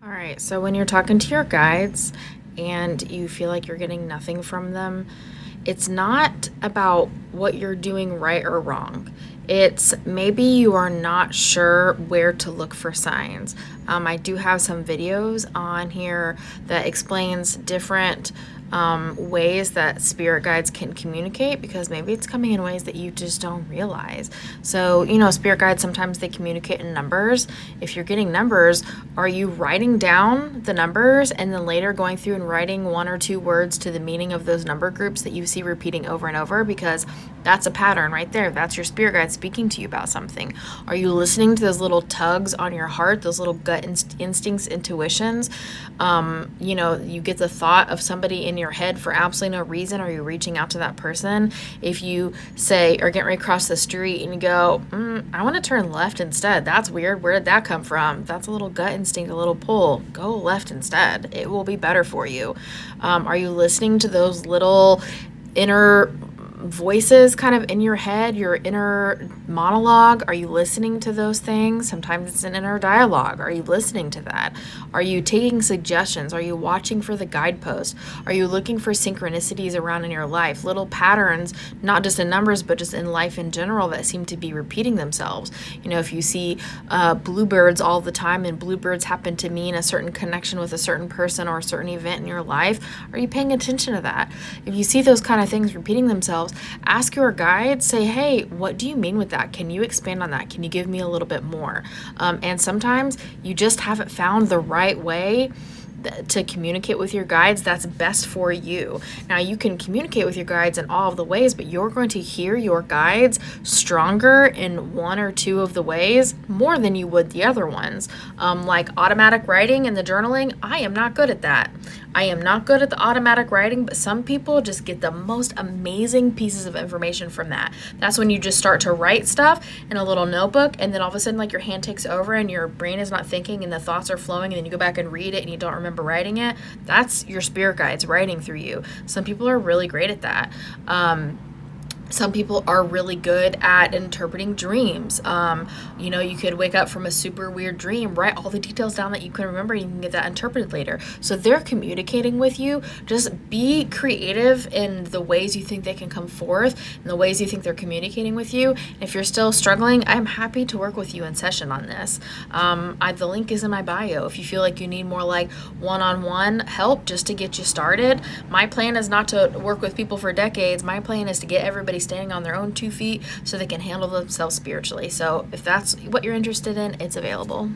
All right, so when you're talking to your guides and you feel like you're getting nothing from them, it's not about what you're doing right or wrong. It's maybe you are not sure where to look for signs. I do have some videos on here that explains different ways that spirit guides can communicate, because maybe it's coming in ways that you just don't realize. So, spirit guides sometimes they communicate in numbers. If you're getting numbers, are you writing down the numbers and then later going through and writing one or two words to the meaning of those number groups that you see repeating over and over? Because that's a pattern right there. That's your spirit guide speaking to you about something. Are you listening to those little tugs on your heart, those little gut instincts, intuitions? You get the thought of somebody in your head for absolutely no reason. Are you reaching out to that person? If you say, or getting ready to cross the street and you go, I want to turn left instead. That's weird. Where did that come from? That's a little gut instinct, a little pull. Go left instead. It will be better for you. Are you listening to those little inner voices kind of in your head, your inner monologue? Are you listening to those things? Sometimes it's an inner dialogue. Are you listening to that? Are you taking suggestions? Are you watching for the guideposts? Are you looking for synchronicities around in your life, little patterns, not just in numbers, but just in life in general that seem to be repeating themselves? If you see bluebirds all the time and bluebirds happen to mean a certain connection with a certain person or a certain event in your life, are you paying attention to that? If you see those kind of things repeating themselves, ask your guide, say, hey, what do you mean with that? Can you expand on that? Can you give me a little bit more? And sometimes you just haven't found the right way to communicate with your guides that's best for you. Now, you can communicate with your guides in all of the ways, but you're going to hear your guides stronger in one or two of the ways more than you would the other ones. Like automatic writing and the journaling, I am not good at that. I am not good at the automatic writing, but some people just get the most amazing pieces of information from that. That's when you just start to write stuff in a little notebook, and then all of a sudden, like, your hand takes over and your brain is not thinking and the thoughts are flowing, and then you go back and read it and you don't remember writing it. That's your spirit guides writing through you. Some people are really great at that. Some people are really good at interpreting dreams. You could wake up from a super weird dream, write all the details down that you can remember, and you can get that interpreted later. So they're communicating with you. Just be creative in the ways you think they can come forth and the ways you think they're communicating with you. And if you're still struggling, I'm happy to work with you in session on this. The link is in my bio. If you feel like you need more like one-on-one help just to get you started, my plan is not to work with people for decades. My plan is to get everybody standing on their own 2 feet so they can handle themselves spiritually. So if that's what you're interested in, it's available.